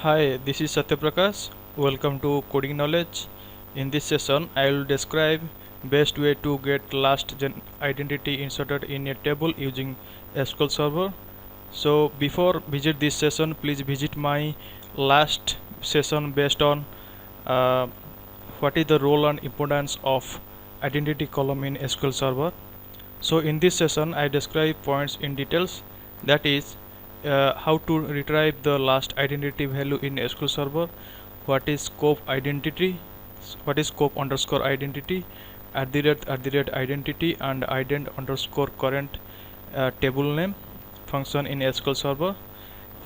Hi, this is Satyaprakash. Welcome to Coding Knowledge. In this session, I will describe best way to get last gen identity inserted in a table using SQL Server. So before visit this session, please visit my last session based on uh, what is the role and importance of identity column in SQL Server. So in this session I describe points in details, that is how to retrieve the last identity value in SQL Server, what is scope identity, what is scope underscore identity, @ identity and ident underscore current table name function in SQL Server,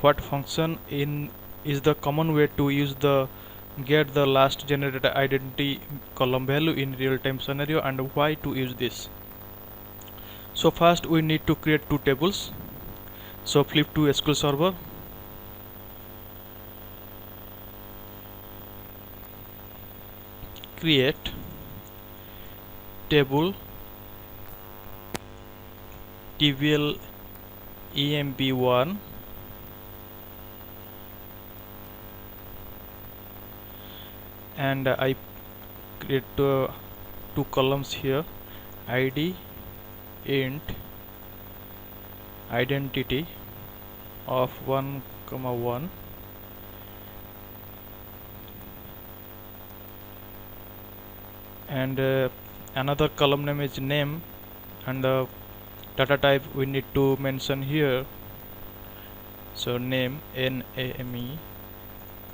what function in is the common way to use the get the last generated identity column value in real time scenario and why to use this. So first we need to create two tables. So flip to SQL Server, create table TVL EMP1 and I create two columns here, ID int identity of 1, 1 and another column name is name, and the data type we need to mention here. So name NAME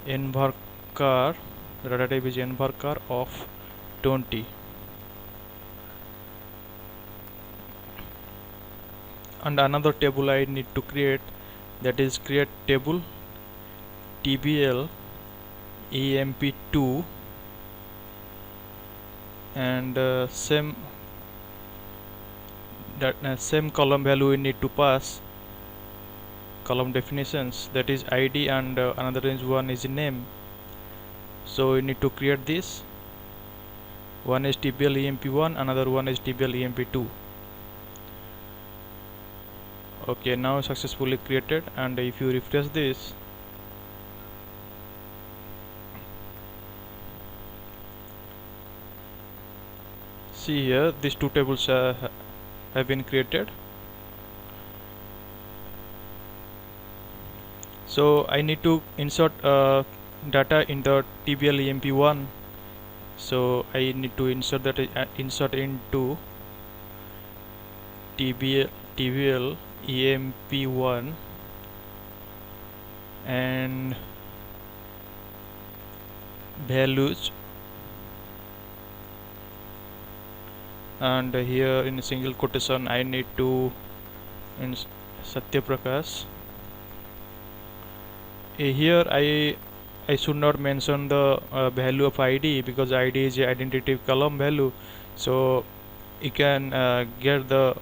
nvarchar, the data type is nvarchar of 20, and another table I need to create, that is create table TBL EMP2 and same column value we need to pass column definitions, that is ID and another is one is name. So we need to create this, one is TBL EMP1, another one is TBL EMP2. Okay, now successfully created, and if you refresh this, see here these two tables have been created. So I need to insert data in the TBL EMP1. So I need to insert that insert into TBL EMP1 and values, and here in single quotation I need to Satyaprakash. Here I should not mention the value of ID because ID is a identity column value. So you can get the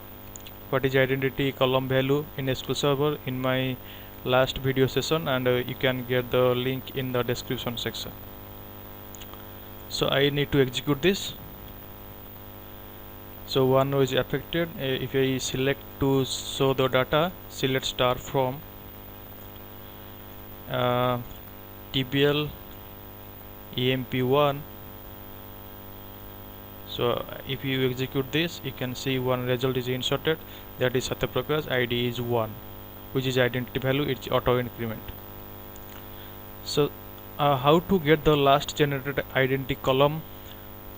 what is identity column value in SQL Server in my last video session, and you can get the link in the description section. So I need to execute this. So one is affected. If I select to show the data, select star from TBL EMP1. So if you execute this, you can see one result is inserted, that is Satyaprakash, ID is 1, which is identity value, it's auto increment. So how to get the last generated identity column?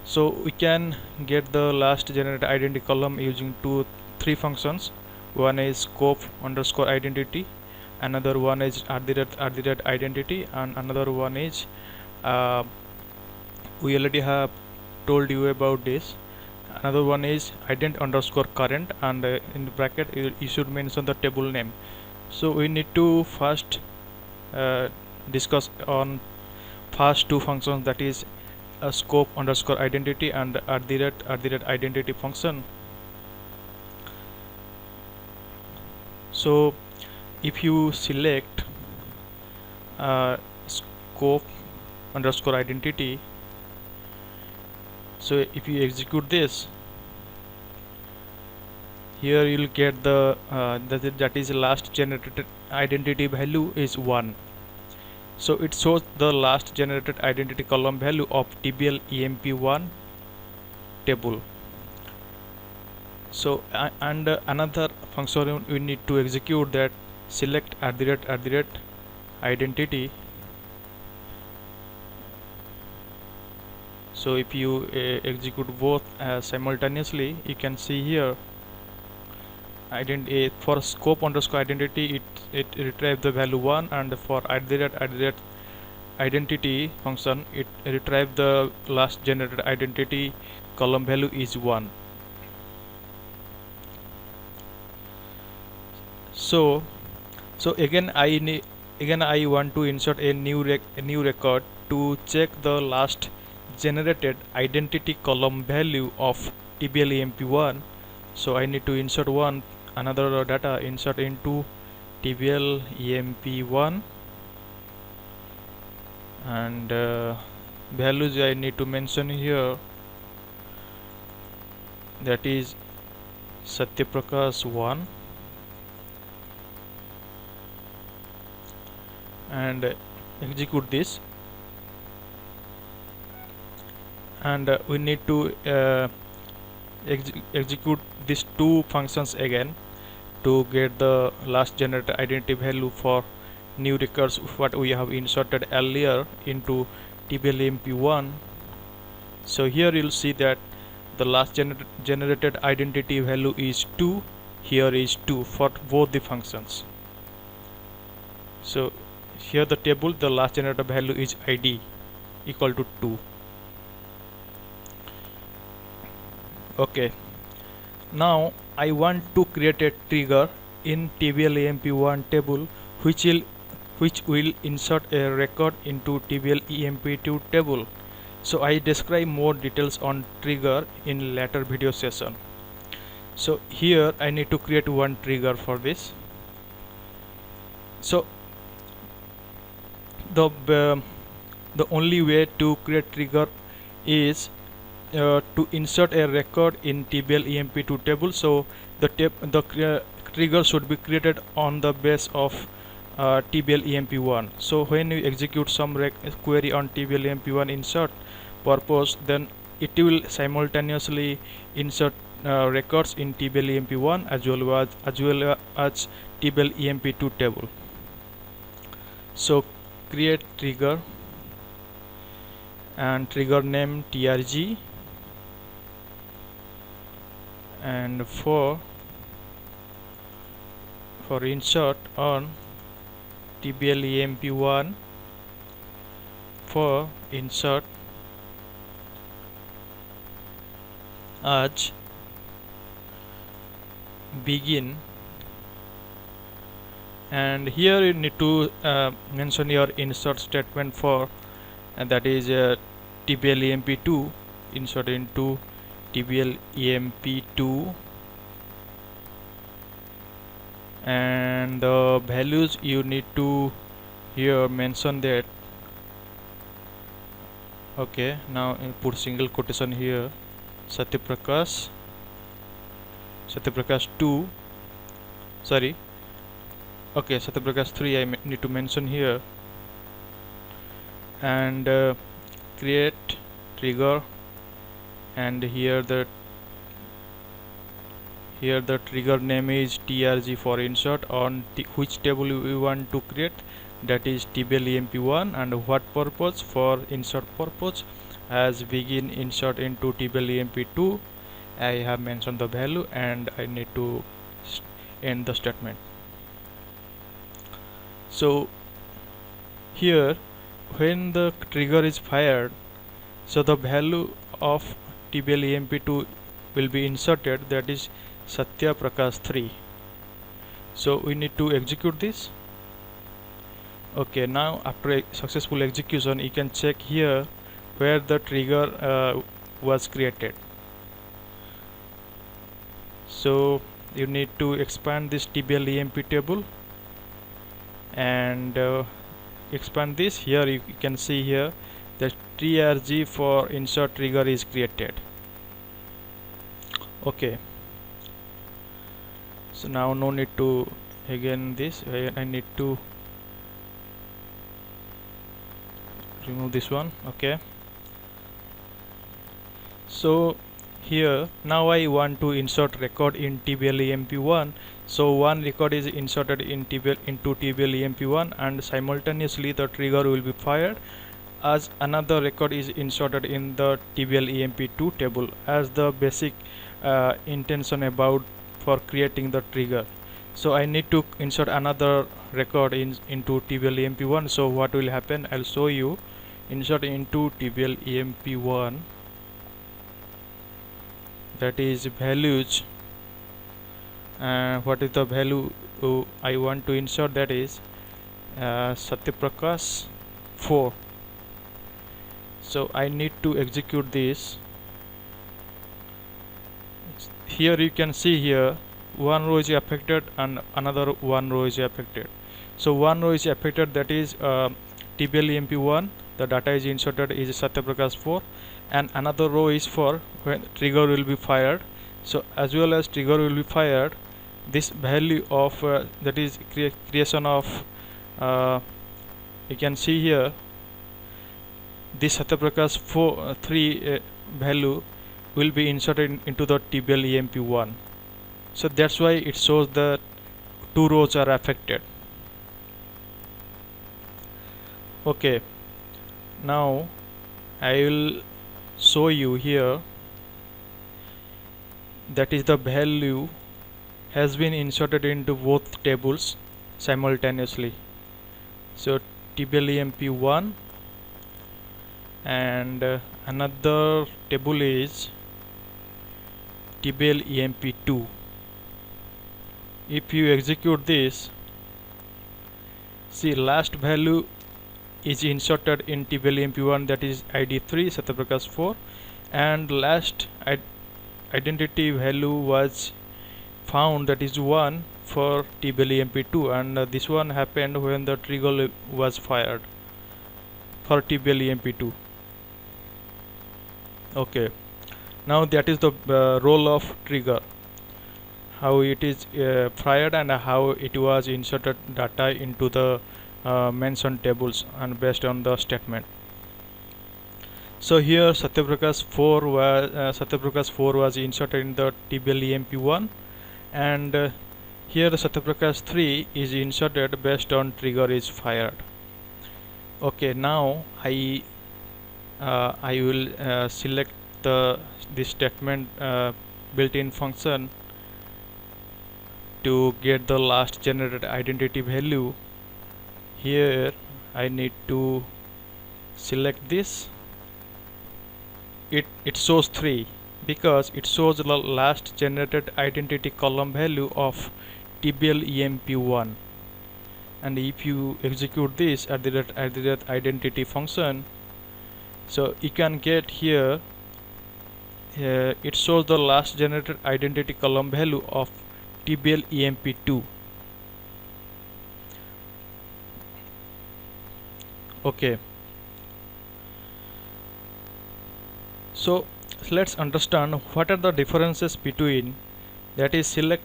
So we can get the last generated identity column using three functions. One is scope underscore identity, another one is @ identity, and another one is we already have told you about this. Another one is ident underscore current, and in the bracket you should mention the table name. So we need to first discuss on first two functions, that is a scope underscore identity and @ identity function. So if you select scope underscore identity, so if you execute this, here you'll get the that is last generated identity value is 1. So it shows the last generated identity column value of TBL EMP1 table. So and another function we need to execute, that select @ identity. So if you execute both simultaneously, you can see here for scope underscore identity it retrieves the value 1, and for @ identity function it retrieves the last generated identity column value is 1. So again I want to insert a new record to check the last generated identity column value of TBL EMP1. So I need to insert another data, insert into TBL EMP1, and values I need to mention here, that is Satyaprakash 1, and execute this, and we need to execute these two functions again to get the last generated identity value for new records what we have inserted earlier into TBL EMP1. So here you'll see that the last generated identity value is 2, here is 2 for both the functions. So here the table, the last generated value is ID equal to 2. Okay, now I want to create a trigger in TBL EMP1 table which will insert a record into TBL EMP2 table. So I describe more details on trigger in later video session. So here I need to create one trigger for this. So the only way to create trigger is to insert a record in TBL EMP2 table. So the trigger should be created on the base of TBL EMP1. So when you execute some query on TBL EMP1 insert purpose, then it will simultaneously insert records in TBL EMP1 as well as TBL EMP2 table. So create trigger and trigger name TRG, and for insert on TBL EMP1, for insert as begin, and here you need to mention your insert statement for, and that is TBL EMP2 insert into TBL EMP2, and the values you need to here mention that. Okay, now put single quotation here, Satyaprakash 2, sorry, okay, Satyaprakash 3 I need to mention here, and create trigger, and here the trigger name is TRG for insert on which table we want to create, that is TBL EMP1, and what purpose, for insert purpose as begin insert into TBL EMP2. I have mentioned the value and I need to end the statement. So here when the trigger is fired, so the value of TBL EMP2 will be inserted, that is Satyaprakash 3. So we need to execute this. Okay, now after a successful execution, you can check here where the trigger was created. So you need to expand this TBL EMP table and expand this. Here you can see here the TRG for insert trigger is created. Okay, so now no need to again this, I need to remove this one. Okay, so here now I want to insert record in TBL EMP1. So one record is inserted in into TBL EMP1, and simultaneously the trigger will be fired as another record is inserted in the TBL EMP2 table as the basic intention about for creating the trigger. So I need to insert another record into TBL EMP1. So what will happen, I'll show you. Insert into TBL EMP1, that is values, what is the value I want to insert, that is Satyaprakash 4. So I need to execute this. Here you can see here one row is affected and another one row is affected. So one row is affected, that is TBL EMP1, the data is inserted is Satyaprakash 4, and another row is for when trigger will be fired. So as well as trigger will be fired, this value of that is creation of you can see here this Satyaprakash 3 value will be inserted into the TBL EMP1. So that's why it shows that two rows are affected. Okay, now I will show you here, that is the value has been inserted into both tables simultaneously. So TBL EMP1 and another table is TBL EMP2. If you execute this, see last value is inserted in TBL EMP1, that is ID 3 Satyaprakash 4, and last identity value was found, that is 1 for TBL EMP2, and this one happened when the trigger was fired for TBL EMP2. Okay, now that is the role of trigger, how it is fired and how it was inserted data into the mentioned tables and based on the statement. So here Satyaprakash 4 was inserted in the TBL EMP1, and here the Satyaprakash 3 is inserted based on trigger is fired. Okay, now I will select this statement built-in function to get the last generated identity value. Here I need to select this. It shows 3 because it shows the last generated identity column value of TBL EMP1, and if you execute this at the rate identity function, so you can get here it shows the last generated identity column value of TBL EMP2. Okay, so let's understand what are the differences between, that is select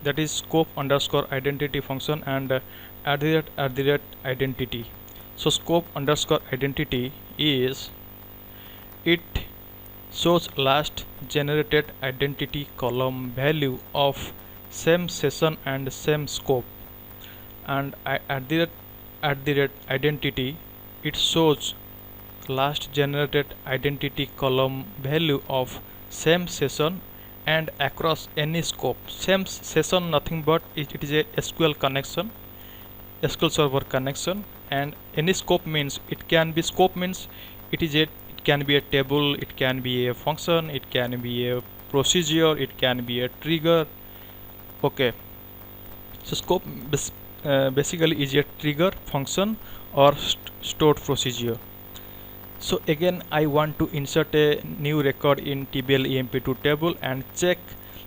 that is scope underscore identity function and at the rate identity. So scope underscore identity is, it shows last generated identity column value of same session and same scope, and at the rate identity, it shows last generated identity column value of same session and across any scope. Same session nothing but it is a SQL connection, SQL server connection, and any scope means it can be it can be a table, it can be a function, it can be a procedure, it can be a trigger. Okay, so scope basically is a trigger, function, or stored procedure. So again I want to insert a new record in TBL EMP2 table and check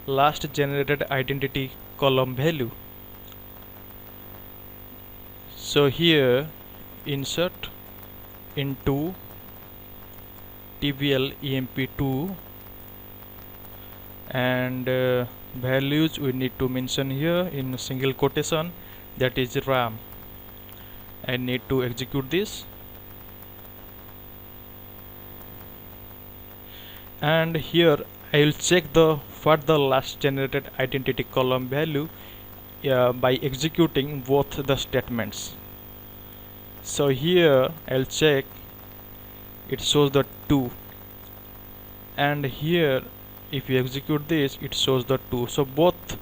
last generated identity column value. So here insert into TBL EMP2, and values we need to mention here in single quotation, that is RAM. I need to execute this. and here I will check the what the last generated identity column value by executing both the statements. So here I'll check, it shows the 2, and here if you execute this it shows the 2. So both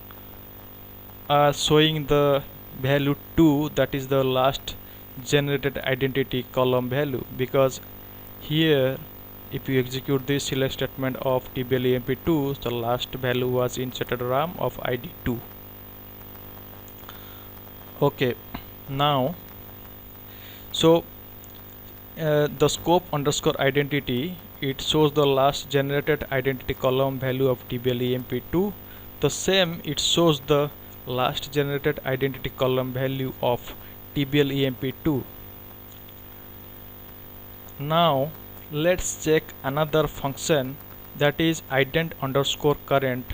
are showing the value 2, that is the last generated identity column value, because here if you execute this select statement of tbl emp2, the last value was inserted RAM of id 2. Okay, now so the scope underscore identity, it shows the last generated identity column value of tbl emp2. The same, it shows the last generated identity column value of tbl emp2. Now let's check another function, that is ident underscore current,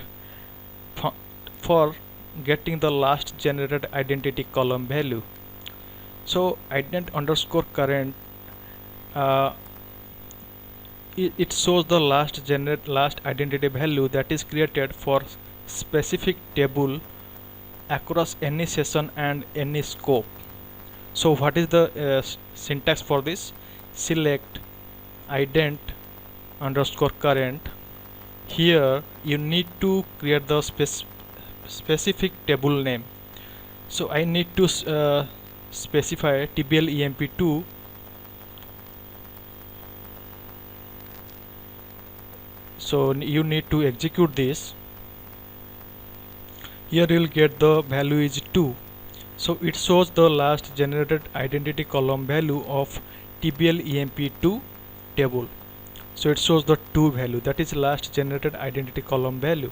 for getting the last generated identity column value. So ident underscore current, it shows the last identity value that is created for specific table across any session and any scope. So what is the syntax for this? Select ident underscore current. Here you need to create the specific table name. So I need to specify tbl emp2 . So you need to execute this. Here you will get the value is 2. So it shows the last generated identity column value of tbl emp2 table. So it shows the 2 value, that is last generated identity column value.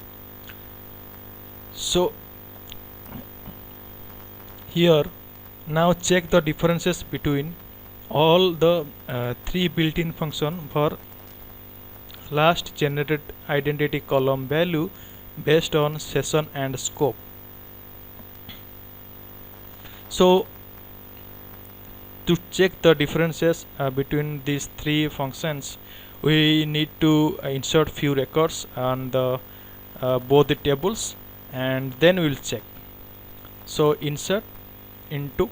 So here now check the differences between all the 3 built-in function for last generated identity column value based on session and scope. So to check the differences between these 3 functions, we need to insert few records on the both the tables, and then we will check. So insert into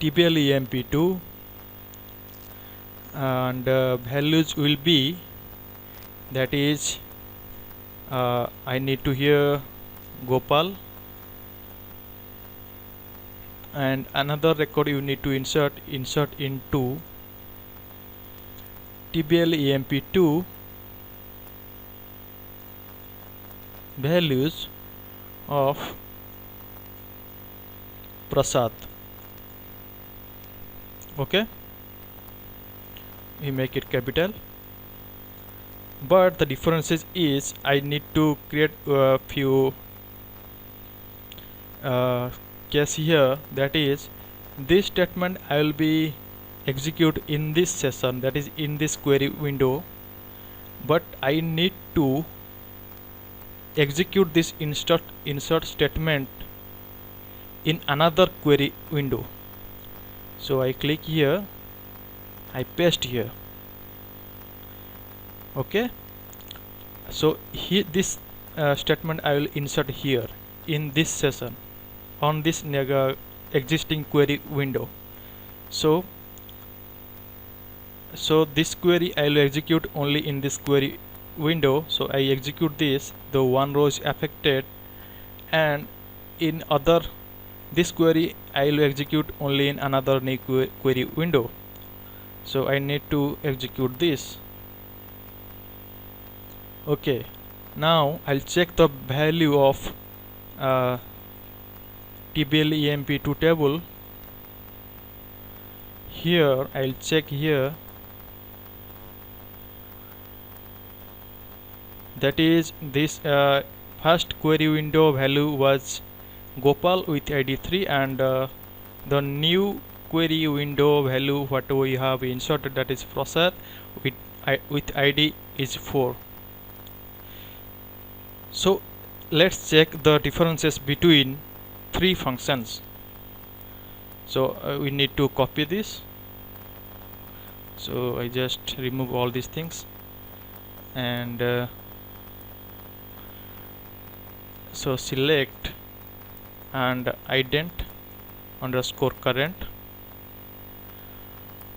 tbl emp2, and values will be, that is I need to here Gopal, and another record you need to insert into tbl emp2 values of Prasad. Okay, we make it capital, but the differences is I need to create a few case here, that is this statement I will be execute in this session, that is in this query window, but I need to execute this insert statement in another query window. So I click here, I paste here. Okay, so here this statement I will insert here in this session on this existing query window. So this query I will execute only in this query window. So I execute this, the one row is affected, and in other this query I will execute only in another new query window. So I need to execute this. Okay, now I'll check the value of tbl emp2 table. Here I'll check here, that is this first query window value was Gopal with id 3, and the new query window value what we have inserted, that is Prasad with id is 4. So let's check the differences between 3 functions. So we need to copy this. So I just remove all these things. and so select and ident underscore current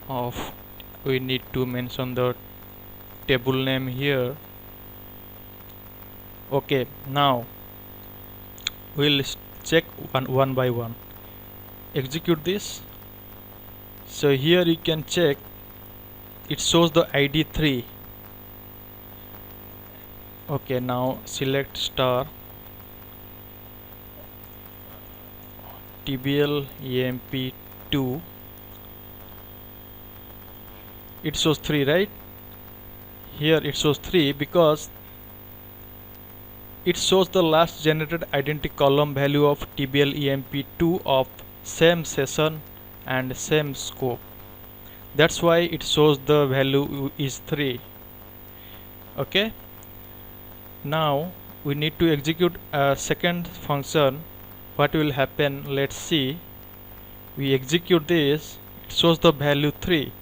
of, we need to mention the table name here. Okay, now we'll check one by one. Execute this. So here you can check, it shows the ID 3. Okay, now select star TBL EMP2. It shows 3, right? Here it shows 3 because it shows the last generated identity column value of TBL EMP2 of same session and same scope. That's why it shows the value is 3. Okay, now we need to execute a second function. What will happen? Let's see. We execute this, it shows the value 3.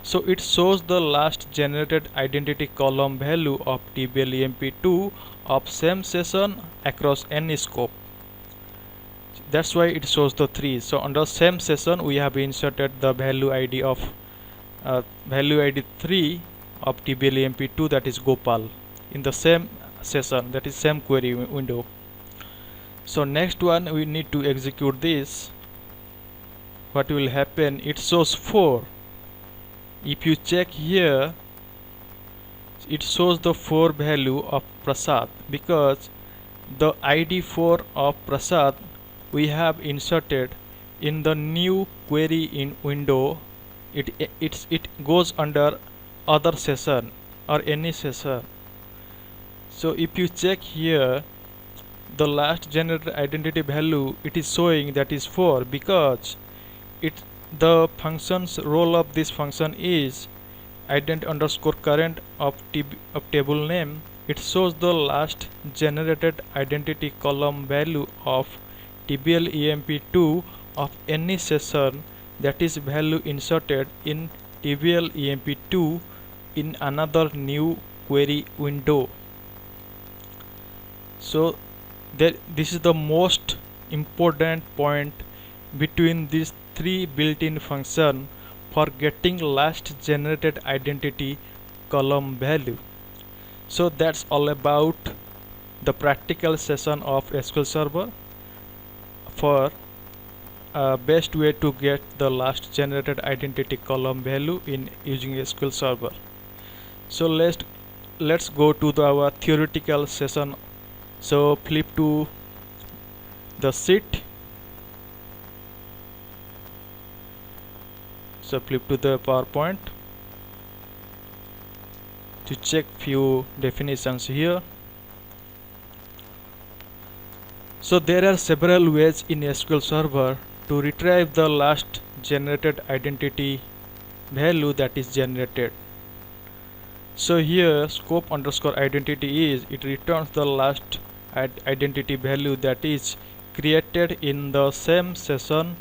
So it shows the last generated identity column value of TBL EMP2 of same session across any scope. That's why it shows the 3. So under same session we have inserted the value ID of value ID 3 of TBL EMP2, that is Gopal, in the same session, that is same query window. So next one we need to execute this. What will happen? It shows 4. If you check here, it shows the 4 value of Prasad because the ID 4 of Prasad we have inserted in the new query in window. It goes under other session or any session. So if you check here, the last generated identity value, it is showing that is 4 because the function's role of this function is ident underscore current of table name. It shows the last generated identity column value of TBL EMP2 of any session, that is value inserted in TBL EMP2 in another new query window. So this is the most important point between these 3 built-in function for getting last generated identity column value. So that's all about the practical session of SQL Server for best way to get the last generated identity column value in using SQL Server. So let's go to our theoretical session. So flip to the sheet. So flip to the PowerPoint to check few definitions here. So there are several ways in SQL Server to retrieve the last generated identity value that is generated. So here scope underscore identity is, it returns the last identity value that is created in the same session.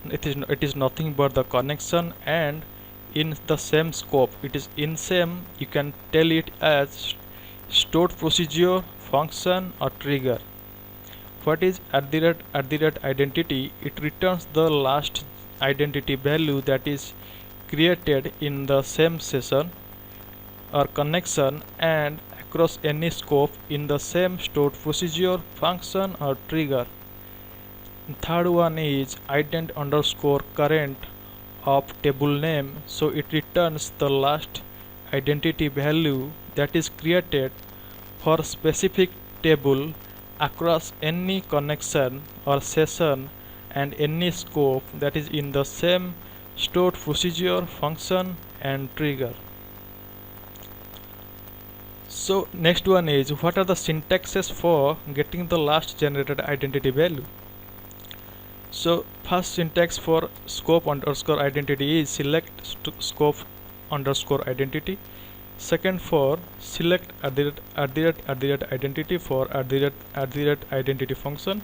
It is nothing but the connection, and in the same scope, it is in same, you can tell it as stored procedure, function or trigger. What is at the rate identity? It returns the last identity value that is created in the same session or connection and across any scope in the same stored procedure, function or trigger. Third one is ident underscore current of table name. So it returns the last identity value that is created for specific table across any connection or session and any scope that is in the same stored procedure, function and trigger. So next one is, what are the syntaxes for getting the last generated identity value? So first syntax for scope underscore identity is select scope underscore identity. Second for select identity for identity function.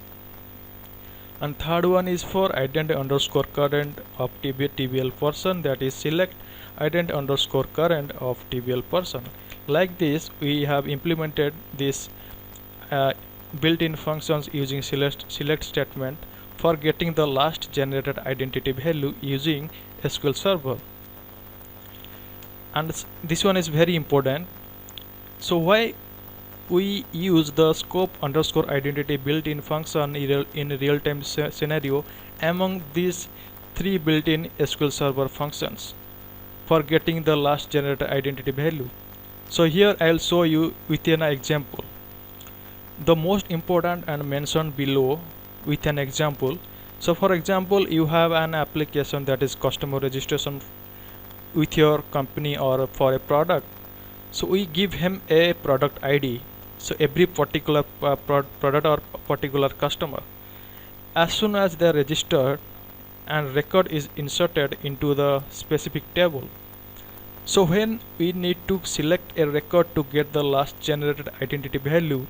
And third one is for ident underscore current of TBL person, that is select ident underscore current of TBL person. Like this, we have implemented this uh, built-in functions using select statement for getting the last generated identity value using SQL Server. And this one is very important. So why we use the scope underscore identity built-in function in real-time scenario among these three built-in SQL Server functions for getting the last generated identity value. So here I'll show you with an example. The most important and mentioned below with an example. So for example, you have an application that is customer registration with your company or for a product. So we give him a product ID. So every particular product or particular customer, as soon as they are registered and record is inserted into the specific table. So when we need to select a record to get the last generated identity value,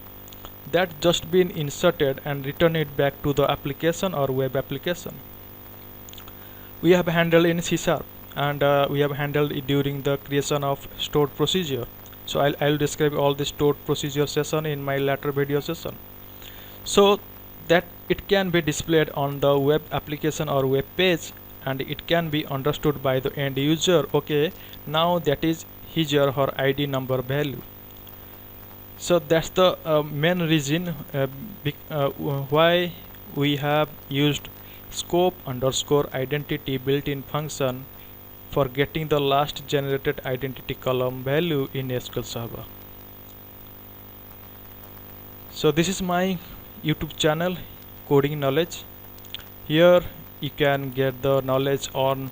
that just been inserted and return it back to the application or web application. We have handled in C# and we have handled it during the creation of stored procedure. So I'll describe all the stored procedure session in my later video session. So that it can be displayed on the web application or web page, and it can be understood by the end user. Okay, now that is his or her ID number value. So that's the main reason why we have used scope underscore identity built-in function for getting the last generated identity column value in SQL Server. So this is my YouTube channel, Coding Knowledge. Here you can get the knowledge on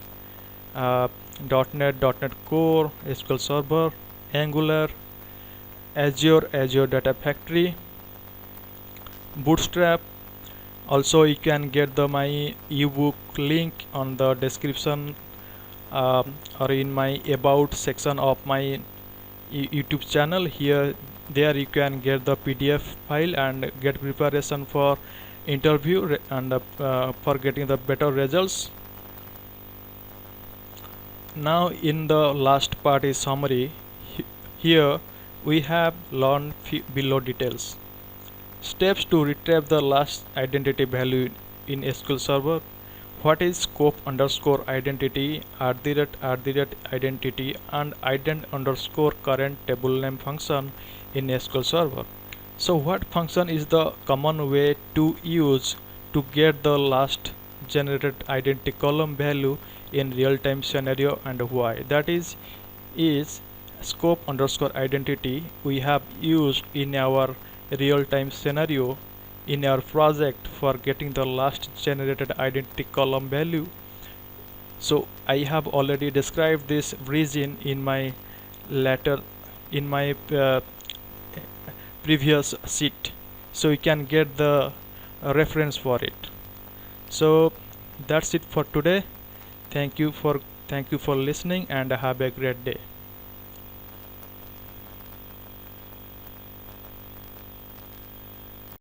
.NET, .NET Core, SQL Server, Angular, Azure Data Factory, Bootstrap. Also you can get my ebook link on the description or in my about section of my YouTube channel. There you can get the PDF file and get preparation for interview and for getting the better results. Now in the last part is summary. Here we have learned below details. Steps to retrieve the last identity value in SQL Server. What is scope underscore identity, @identity, and ident underscore current table name function in SQL Server. So what function is the common way to use to get the last generated identity column value in real-time scenario, and why? That is scope underscore identity we have used in our real-time scenario in our project for getting the last generated identity column value. So I have already described this reason in my previous sheet, so you can get the reference for it. So that's it for today. Thank you for listening and have a great day.